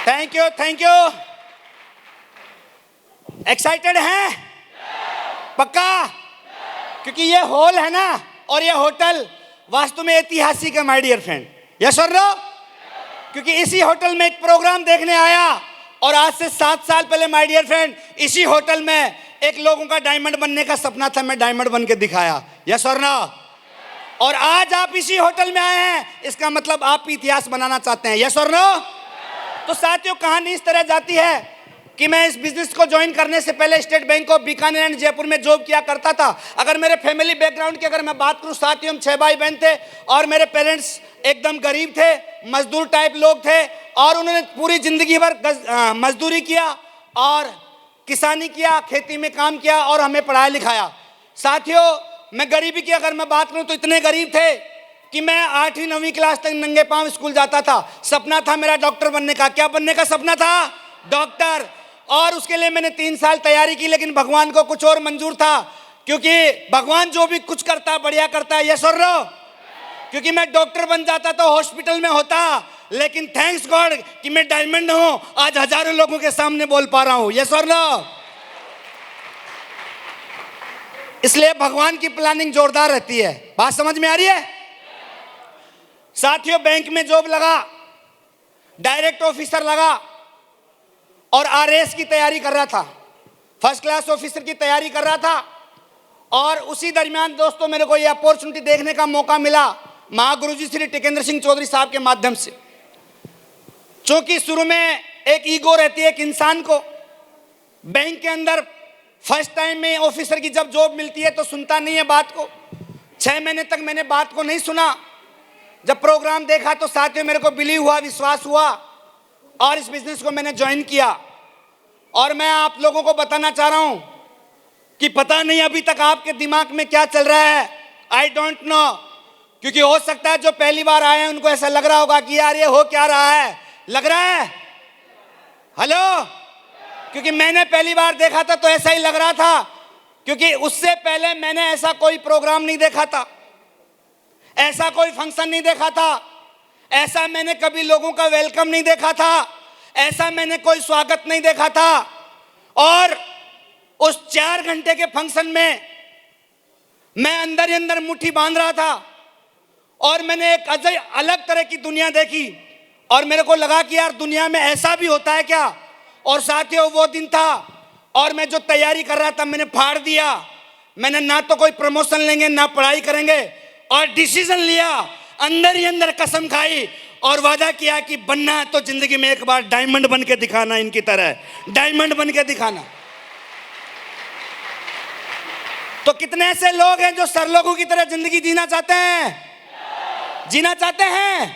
Thank you, thank you. Excited हैं? पक्का? क्योंकि ये हॉल है ना और ये होटल वास्तव में ऐतिहासिक है माय डियर फ्रेंड। यस और नो? क्योंकि इसी होटल में एक प्रोग्राम देखने आया और आज से 7 साल पहले माय डियर फ्रेंड इसी होटल में एक लोगों का डायमंड बनने का सपना था, मैं डायमंड बन के दिखाया। यस और नो? और आज आप इसी होटल में आए हैं, इसका मतलब आप भी इतिहास बनाना चाहते हैं। यस और नो? तो साथियों, कहानी इस तरह जाती है कि मैं इस बिजनेस को ज्वाइन करने से पहले state bank of Bikaner and Jaipur में जॉब किया करता था। अगर मेरे फैमिली बैकग्राउंड की अगर मैं बात करूं, साथियों हम 6 भाई बहन थे और मेरे पेरेंट्स एकदम गरीब थे, मजदूर टाइप लोग थे और उन्होंने पूरी जिंदगी भर मजदूरी किया और किसानी किया, खेती में काम किया और हमें पढ़ाया लिखाया। साथियों, मैं गरीबी की अगर मैं बात करूं तो इतने गरीब थे कि मैं 8वीं 9वीं क्लास तक नंगे पांव स्कूल जाता था। सपना था मेरा डॉक्टर बनने का। क्या बनने का सपना था? डॉक्टर। और उसके लिए मैंने 3 साल तैयारी की, लेकिन भगवान को कुछ और मंजूर था, क्योंकि भगवान जो भी कुछ करता है बढ़िया करता है। यस और नो? क्योंकि मैं डॉक्टर बन जाता तो हॉस्पिटल में होता, लेकिन थैंक्स गॉड कि मैं डायमंड हूं, आज हजारों लोगों के सामने बोल पा रहा हूं। यस और नो? इसलिए भगवान की प्लानिंग जोरदार रहती है। बात समझ में आ रही है? साथियों, बैंक में जॉब लगा, डायरेक्ट ऑफिसर लगा और आरएएस की तैयारी कर रहा था, फर्स्ट क्लास ऑफिसर की तैयारी कर रहा था। और उसी दरमियान दोस्तों मेरे को ये अपॉर्चुनिटी देखने का मौका मिला महागुरुजी श्री टिकेंद्र सिंह चौधरी साहब के माध्यम से। क्योंकि शुरू में एक ईगो रहती है एक इंसान को, बैंक के अंदर फर्स्ट टाइम में ऑफिसर की जब जॉब मिलती है तो सुनता नहीं है बात को। 6 महीने तक मैंने बात को नहीं सुना। जब प्रोग्राम देखा तो साथियों मेरे को बिलीव हुआ, विश्वास हुआ और इस बिजनेस को मैंने ज्वाइन किया। और मैं आप लोगों को बताना चाह रहा हूं कि पता नहीं अभी तक आपके दिमाग में क्या चल रहा है, आई डोंट नो। क्योंकि हो सकता है जो पहली बार आए हैं उनको ऐसा लग रहा होगा कि यार ये हो क्या रहा है, लग रहा है? हेलो? क्योंकि मैंने पहली बार देखा था तो ऐसा ही लग रहा था, क्योंकि उससे पहले मैंने ऐसा कोई प्रोग्राम नहीं देखा था, ऐसा कोई फंक्शन नहीं देखा था, ऐसा मैंने कभी लोगों का वेलकम नहीं देखा था, ऐसा मैंने कोई स्वागत नहीं देखा था। और उस 4 घंटे के फंक्शन में मैं अंदर ही अंदर मुट्ठी बांध रहा था और मैंने एक अलग तरह की दुनिया देखी और मेरे को लगा कि यार दुनिया में ऐसा भी होता है क्या। और साथियों, वो दिन था और मैं जो तैयारी कर रहा था मैंने फाड़ दिया। मैंने ना तो कोई प्रमोशन लेंगे ना पढ़ाई करेंगे और डिसीजन लिया, अंदर ही अंदर कसम खाई और वादा किया कि बनना है तो जिंदगी में एक बार डायमंड बन के दिखाना, इनकी तरह डायमंड बन के दिखाना। तो कितने ऐसे लोग हैं जो सर लोगों की तरह जिंदगी जीना चाहते हैं? जीना चाहते हैं?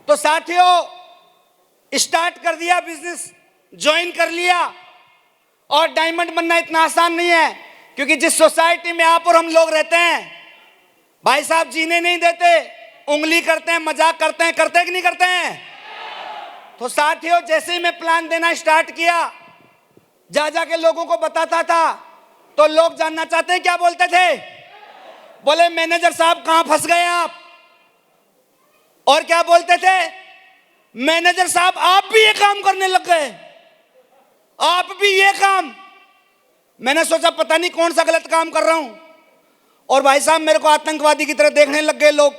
तो साथियों, स्टार्ट कर दिया बिजनेस, ज्वाइन कर लिया। और डायमंड बनना इतना आसान नहीं है, क्योंकि जिस सोसाइटी में आप और हम लोग रहते हैं भाई साहब जीने नहीं देते, उंगली करते हैं, मजाक करते हैं, करते कि नहीं करते हैं? तो साथियों, जैसे ही मैं प्लान देना स्टार्ट किया, जा जाके लोगों को बताता था तो लोग जानना चाहते हैं क्या बोलते थे? बोले मैनेजर साहब कहां फंस गए आप। और क्या बोलते थे? मैनेजर साहब आप भी ये काम करने लग गए, आप भी ये काम। मैंने सोचा पता नहीं कौन सा गलत काम कर रहा हूं और भाई साहब मेरे को आतंकवादी की तरह देखने लग गए लोग।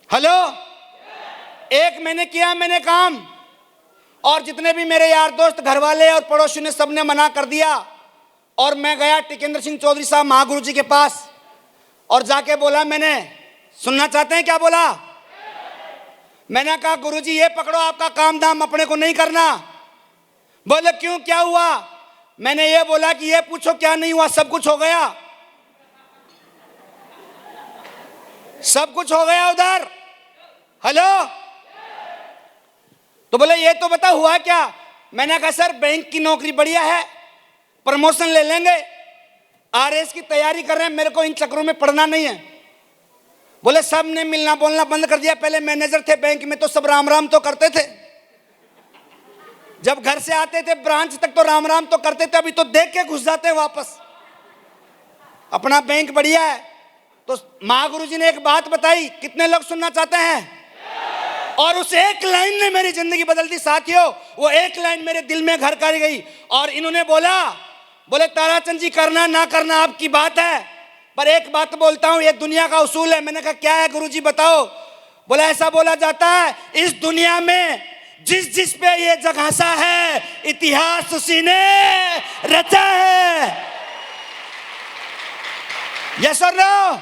हेलो? एक मैंने किया, मैंने काम, और जितने भी मेरे यार दोस्त, घर वाले और पड़ोसी ने सबने मना कर दिया। और मैं गया टिकेंद्र सिंह चौधरी साहब महागुरु जी के पास और जाके बोला, मैंने सुनना चाहते हैं क्या बोला? मैंने कहा गुरुजी ये पकड़ो, आपका काम धाम अपने को नहीं करना। बोले क्यों, क्या हुआ? मैंने ये बोला कि ये पूछो क्या नहीं हुआ, सब कुछ हो गया, सब कुछ हो गया उधर। हेलो? तो बोले ये तो बता हुआ क्या? मैंने कहा सर बैंक की नौकरी बढ़िया है, प्रमोशन ले लेंगे, आरएएस की तैयारी कर रहे हैं, मेरे को इन चक्रों में पढ़ना नहीं है। बोले सब ने मिलना बोलना बंद कर दिया। पहले मैनेजर थे बैंक में तो सब राम राम तो करते थे, जब घर से आते थे ब्रांच तक तो राम राम तो करते थे, अभी तो देख के घुस जाते हैं वापस। अपना बैंक बढ़िया है। तो महागुरु जी ने एक बात बताई, कितने लोग सुनना चाहते हैं? और उस एक लाइन ने मेरी जिंदगी बदल दी साथियों। वो एक लाइन मेरे दिल में घर कर गई। और इन्होंने बोले ताराचंद जी, करना ना करना आपकी बात है, पर एक बात बोलता हूं, ये दुनिया का उसूल है। मैंने कहा क्या है गुरुजी बताओ। बोला ऐसा बोला जाता है, इस दुनिया में जिस जिस पे ये जग हंसा है, इतिहास उसी ने रचा है। यस और नो?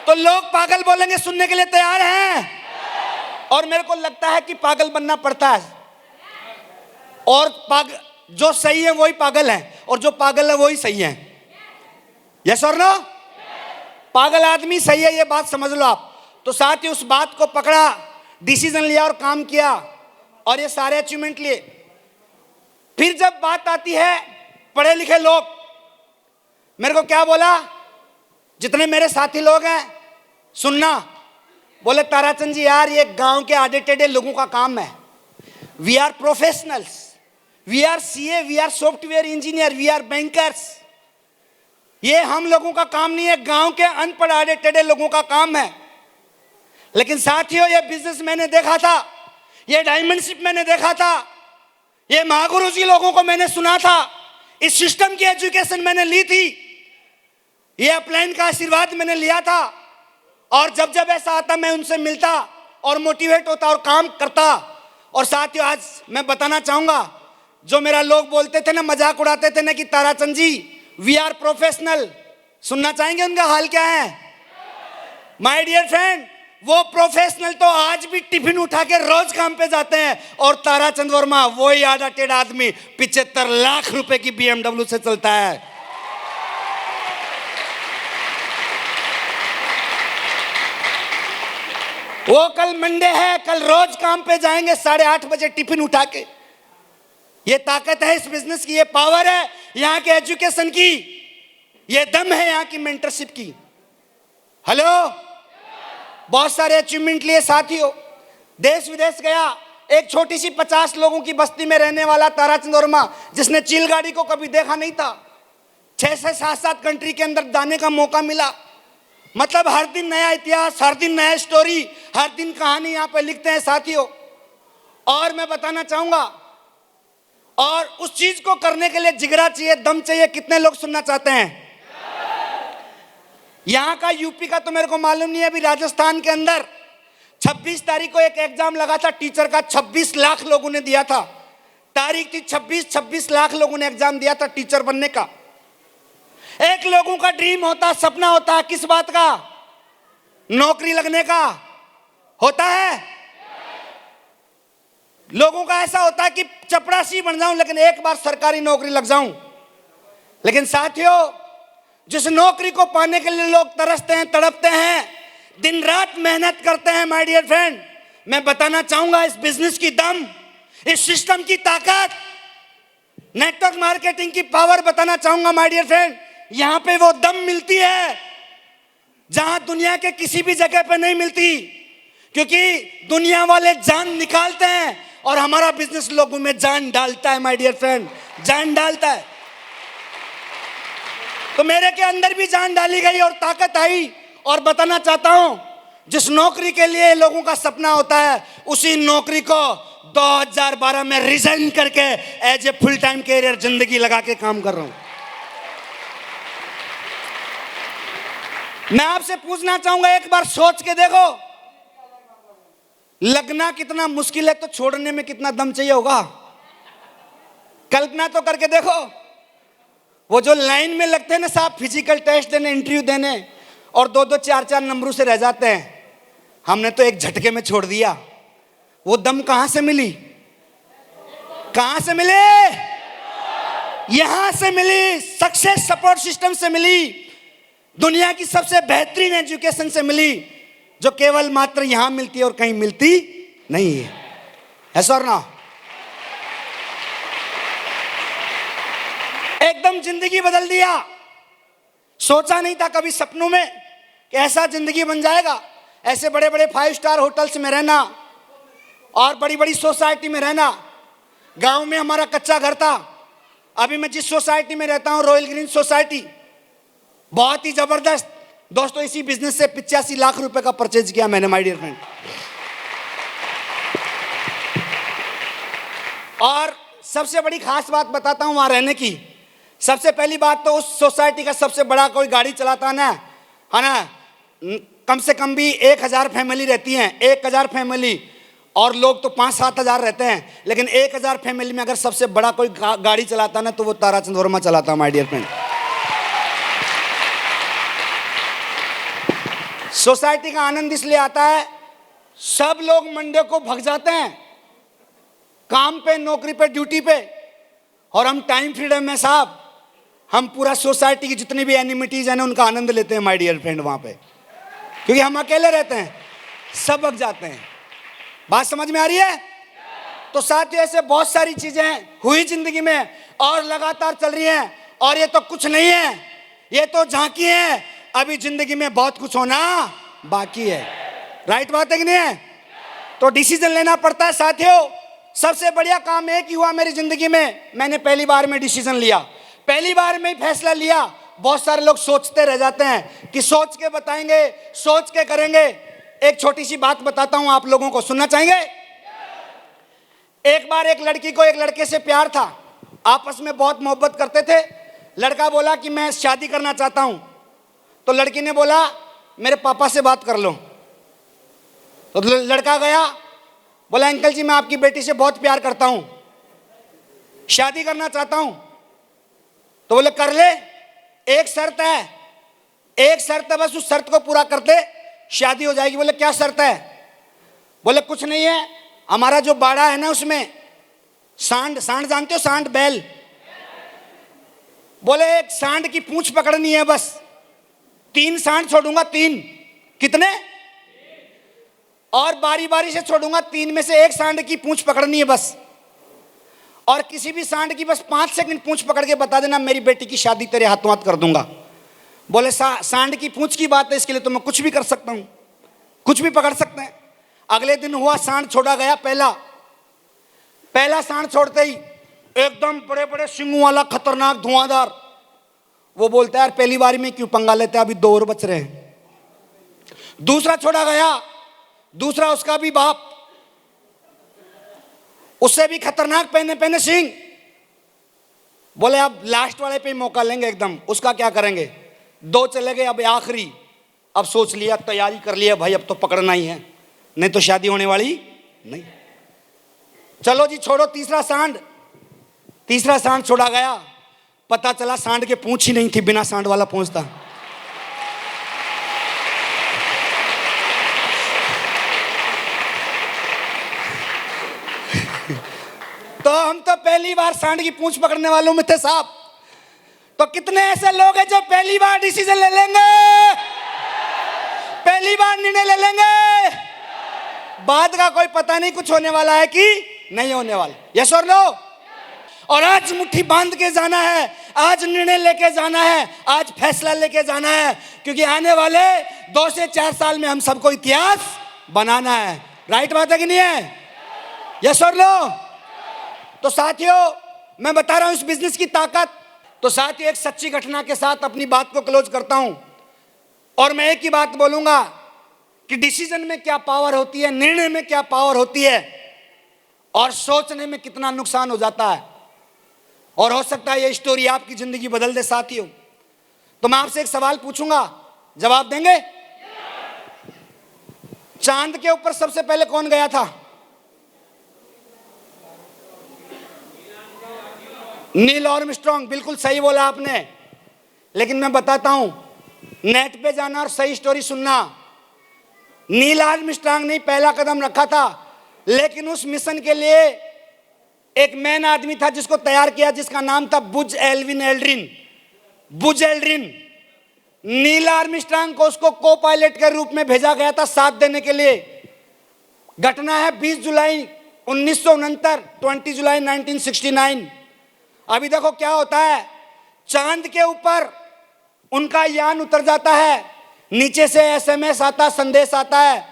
तो लोग पागल बोलेंगे, सुनने के लिए तैयार हैं? और मेरे को लगता है कि पागल बनना पड़ता है। और जो सही है वही पागल है, और जो पागल है वही सही है। यस और नो? पागल आदमी सही है, ये बात समझ लो आप। तो साथ ही उस बात को पकड़ा, डिसीजन लिया और काम किया, और ये सारे अचीवमेंट लिए। फिर जब बात आती है पढ़े लिखे लोग, मेरे को क्या बोला, जितने मेरे साथी लोग हैं सुनना, बोले ताराचंद जी यार ये गांव के आधे टेढ़े लोगों का काम है। We are professionals, we are CA, we are software engineer, we are bankers. ये हम लोगों का काम नहीं है, गांव के अनपढ़ आधे टेढ़े लोगों का काम है। लेकिन साथियों ये बिजनेस मैंने देखा था, ये डायमंडशिप मैंने देखा था, ये महागुरु जी लोगों को मैंने सुना था, इस सिस्टम की एजुकेशन मैंने ली थी, ये अपलाइन का आशीर्वाद मैंने लिया था। और जब जब ऐसा आता मैं उनसे मिलता और मोटिवेट होता और काम करता। और साथियों आज मैं बताना चाहूंगा, जो मेरा लोग बोलते थे ना, मजाक उड़ाते थे ना कि ताराचंद जी वी आर प्रोफेशनल, सुनना चाहेंगे उनका हाल क्या है? माय डियर फ्रेंड, वो प्रोफेशनल तो आज भी टिफिन उठा के रोज काम पे जाते हैं, और ताराचंद वर्मा वही आधा टेढ़ा आदमी 75 लाख रुपए की BMW से चलता है। वो कल मंडे है, कल रोज काम पे जाएंगे 8:30 बजे टिफिन उठा के। ये ताकत है इस बिजनेस की, ये पावर है यहाँ के एजुकेशन की, ये दम है यहाँ की मेंटरशिप की। हेलो, बहुत सारे अचीवमेंट लिए साथियों, देश विदेश गया। एक छोटी सी 50 लोगों की बस्ती में रहने वाला ताराचंद वर्मा, जिसने चील गाड़ी को कभी देखा नहीं था, 6 से 7 कंट्री के अंदर जाने का मौका मिला। मतलब हर दिन नया इतिहास, हर दिन नया स्टोरी, हर दिन कहानी यहाँ पे लिखते हैं साथियों। और मैं बताना चाहूंगा, और उस चीज को करने के लिए जिगरा चाहिए, दम चाहिए। कितने लोग सुनना चाहते हैं? यहाँ का यूपी का तो मेरे को मालूम नहीं है, अभी राजस्थान के अंदर 26 तारीख को एक एग्जाम लगा था टीचर का, 26 लाख लोगों ने दिया था। तारीख थी 26 लाख लोगों ने एग्जाम दिया था टीचर बनने का। एक लोगों का ड्रीम होता, सपना होता है, किस बात का? नौकरी लगने का होता है। लोगों का ऐसा होता है कि चपरासी बन जाऊं लेकिन एक बार सरकारी नौकरी लग जाऊं। लेकिन साथियों, जिस नौकरी को पाने के लिए लोग तरसते हैं, तड़पते हैं, दिन रात मेहनत करते हैं, माय डियर फ्रेंड, मैं बताना चाहूंगा इस बिजनेस की दम, इस सिस्टम की ताकत, नेटवर्क मार्केटिंग की पावर बताना चाहूंगा माय डियर फ्रेंड। यहां पे वो दम मिलती है जहां दुनिया के किसी भी जगह पे नहीं मिलती, क्योंकि दुनिया वाले जान निकालते हैं और हमारा बिजनेस लोगों में जान डालता है माय डियर फ्रेंड, जान डालता है। तो मेरे के अंदर भी जान डाली गई और ताकत आई। और बताना चाहता हूं, जिस नौकरी के लिए लोगों का सपना होता है, उसी नौकरी को 2012 में रिजाइन करके as a full time career जिंदगी लगा के काम कर रहा हूं। मैं आपसे पूछना चाहूंगा, एक बार सोच के देखो, लगना कितना मुश्किल है तो छोड़ने में कितना दम चाहिए होगा। कल्पना तो करके देखो, वो जो लाइन में लगते हैं ना साहब, फिजिकल टेस्ट देने, इंटरव्यू देने, और 2-2, 4-4 नंबरों से रह जाते हैं। हमने तो एक झटके में छोड़ दिया। वो दम कहां से मिली? कहां से मिले? यहां से मिली, सक्सेस सपोर्ट सिस्टम से मिली, दुनिया की सबसे बेहतरीन एजुकेशन से मिली, जो केवल मात्र यहां मिलती है और कहीं मिलती नहीं है। ऐसा और ना? एकदम जिंदगी बदल दिया। सोचा नहीं था कभी सपनों में कि ऐसा जिंदगी बन जाएगा। ऐसे बड़े बड़े 5 स्टार होटल्स में रहना और बड़ी बड़ी सोसाइटी में रहना। गांव में हमारा कच्चा घर था। अभी मैं जिस सोसाइटी में रहता हूं, रॉयल ग्रीन सोसाइटी, बहुत ही जबरदस्त। दोस्तों, इसी बिजनेस से 85 लाख रुपए का परचेज किया मैंने माय डियर फ्रेंड। और सबसे बड़ी खास बात बताता हूं वहां रहने की। सबसे पहली बात तो उस सोसाइटी का सबसे बड़ा कोई गाड़ी चलाता है ना, कम से कम भी 1000 फैमिली रहती हैं, 1000 फैमिली, और लोग तो 5-7 हजार रहते हैं, लेकिन 1000 फैमिली में अगर सबसे बड़ा कोई गाड़ी चलाता है ना तो वो ताराचंद वर्मा चलाता है, माय डियर फ्रेंड। सोसाइटी का आनंद इसलिए आता है, सब लोग मंडे को भग जाते हैं काम पे, नौकरी पे, ड्यूटी पे, और हम टाइम फ्रीडम में साहब, हम पूरा सोसाइटी की जितनी भी एनिमिटीज है ना उनका आनंद लेते हैं माय डियर फ्रेंड वहां पे, क्योंकि हम अकेले रहते हैं, सब भग जाते हैं। बात समझ में आ रही है? तो साथियों ऐसे बहुत सारी चीजें हुई जिंदगी में और लगातार चल रही हैं, और ये तो कुछ नहीं है, ये तो झांकी है, अभी जिंदगी में बहुत कुछ होना बाकी है। राइट बात है कि नहीं है? तो डिसीजन लेना पड़ता है साथियों। सबसे बढ़िया काम एक ही हुआ मेरी जिंदगी में, मैंने पहली बार में डिसीजन लिया, पहली बार में ही फैसला लिया। बहुत सारे लोग सोचते रह जाते हैं कि सोच के बताएंगे, सोच के करेंगे। एक छोटी सी बात बताता हूं आप लोगों को, सुनना चाहेंगे? एक बार एक लड़की को एक लड़के से प्यार था, आपस में बहुत मोहब्बत करते थे। लड़का बोला कि मैं शादी करना चाहता हूं, तो लड़की ने बोला मेरे पापा से बात कर लो। तो लड़का गया, बोला अंकल जी मैं आपकी बेटी से बहुत प्यार करता हूं, शादी करना चाहता हूं। तो बोले कर ले, एक शर्त है, एक शर्त है, बस उस शर्त को पूरा कर दे शादी हो जाएगी। बोले क्या शर्त है? बोले कुछ नहीं है, हमारा जो बाड़ा है ना उसमें सांड, सांड जानते हो सांड, बैल, बोले एक सांड की पूंछ पकड़नी है, बस 3 सांड छोड़ूंगा, 3 कितने, और बारी बारी से छोड़ूंगा, 3 में से एक सांड की पूंछ पकड़नी है बस, और किसी भी सांड की बस 5 सेकंड पूंछ पकड़ के बता देना मेरी बेटी की शादी तेरे हाथों हाथ कर दूंगा। बोले सांड की पूंछ की बात है, इसके लिए तो मैं कुछ भी कर सकता हूं, कुछ भी पकड़ सकते हैं। अगले दिन हुआ, सांड छोड़ा गया, पहला सांड छोड़ते ही एकदम बड़े बड़े सिंगों वाला खतरनाक धुआंधार। वो बोलता है यार पहली बारी में क्यों पंगा लेते हैं, अभी 2 और बच रहे हैं। दूसरा छोड़ा गया, दूसरा उसका भी बाप, उससे भी खतरनाक पहने पहने सिंह। बोले अब लास्ट वाले पे मौका लेंगे एकदम, उसका क्या करेंगे। 2 चले गए, अब आखिरी, अब सोच लिया, तैयारी कर लिया भाई अब तो पकड़ना ही है, नहीं तो शादी होने वाली नहीं। चलो जी छोड़ो तीसरा सांड छोड़ा गया, पता चला सांड के पूंछ ही नहीं थी, बिना सांड वाला पूंछ था। तो हम तो पहली बार सांड की पूंछ पकड़ने वालों में थे साहब। तो कितने ऐसे लोग हैं जो पहली बार डिसीजन ले लेंगे, पहली बार निर्णय ले लेंगे, बाद का कोई पता नहीं कुछ होने वाला है कि नहीं होने वाला। यस और नो? और आज मुट्ठी बांध के जाना है, आज निर्णय लेके जाना है, आज फैसला लेके जाना है, क्योंकि आने वाले 2 से 4 साल में हम सबको इतिहास बनाना है। राइट बात है कि नहीं है? यस और नो? तो साथियों मैं बता रहा हूं इस बिजनेस की ताकत। तो साथियों एक सच्ची घटना के साथ अपनी बात को क्लोज करता हूं, और मैं एक ही बात बोलूंगा कि डिसीजन में क्या पावर होती है, निर्णय में क्या पावर होती है, और सोचने में कितना नुकसान हो जाता है। और हो सकता है ये स्टोरी आपकी जिंदगी बदल दे साथियों। तो मैं आपसे एक सवाल पूछूंगा, जवाब देंगे? चांद के ऊपर सबसे पहले कौन गया था? Neil Armstrong. बिल्कुल सही बोला आपने, लेकिन मैं बताता हूं, नेट पे जाना और सही स्टोरी सुनना। नील आर्मस्ट्रांग ने पहला कदम रखा था, लेकिन उस मिशन के लिए एक मैन आदमी था जिसको तैयार किया, जिसका नाम था बुज एल्ड्रिन। नील आर्मस्ट्रांग को उसको को पायलट के रूप में भेजा गया था साथ देने के लिए। घटना है 20 जुलाई 1969, 20 जुलाई 1969। अभी देखो क्या होता है, चांद के ऊपर उनका यान उतर जाता है, नीचे से SMS आता, संदेश आता है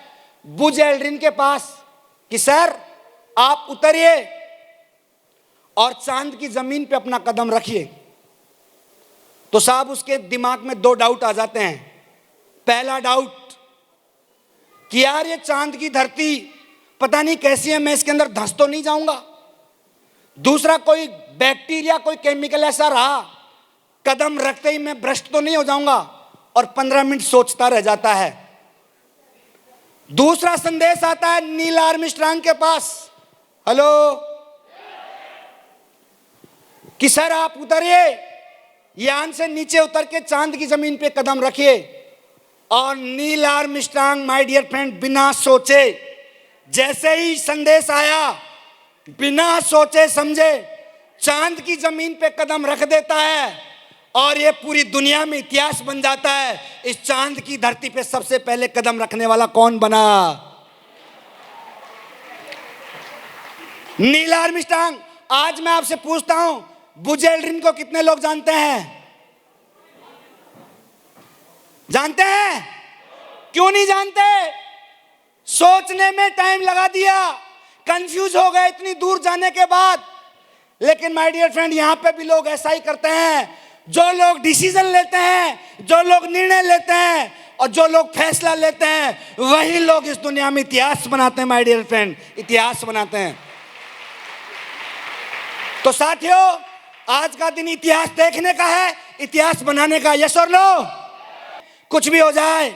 बुज एल्ड्रिन के पास कि सर आप उतरिए और चांद की जमीन पे अपना कदम रखिए। तो साहब उसके दिमाग में 2 डाउट आ जाते हैं। पहला डाउट कि यार ये चांद की धरती पता नहीं कैसी है, मैं इसके अंदर धंस तो नहीं जाऊंगा। दूसरा, कोई बैक्टीरिया, कोई केमिकल ऐसा रहा, कदम रखते ही मैं भ्रष्ट तो नहीं हो जाऊंगा, और 15 मिनट सोचता रह जाता है। दूसरा संदेश आता है नील आर्मस्ट्रांग के पास, हेलो, कि सर आप उतरिए, यान से नीचे उतर के चांद की जमीन पे कदम रखिए। और Neil Armstrong, my dear friend, बिना सोचे, जैसे ही संदेश आया, बिना सोचे समझे चांद की जमीन पे कदम रख देता है, और ये पूरी दुनिया में इतिहास बन जाता है। इस चांद की धरती पे सबसे पहले कदम रखने वाला कौन बना? Neil Armstrong. आज मैं आपसे पूछता हूं, बुज एल्ड्रिन को कितने लोग जानते हैं? जानते हैं? क्यों नहीं जानते? सोचने में टाइम लगा दिया, कंफ्यूज हो गए इतनी दूर जाने के बाद। लेकिन माय डियर फ्रेंड, यहां पे भी लोग ऐसा ही करते हैं। जो लोग डिसीजन लेते हैं, जो लोग निर्णय लेते हैं, और जो लोग फैसला लेते हैं, वही लोग इस दुनिया में इतिहास बनाते हैं। माय डियर फ्रेंड, इतिहास बनाते हैं। तो साथियों, आज का दिन इतिहास देखने का है, इतिहास बनाने का। यस और नो? कुछ भी हो जाए,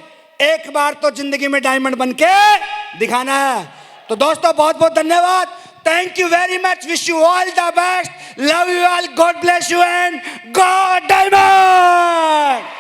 एक बार तो जिंदगी में डायमंड बनके दिखाना है। तो दोस्तों, बहुत बहुत धन्यवाद। Thank you very much. Wish you all the best. Love you all. God bless you and God Diamond.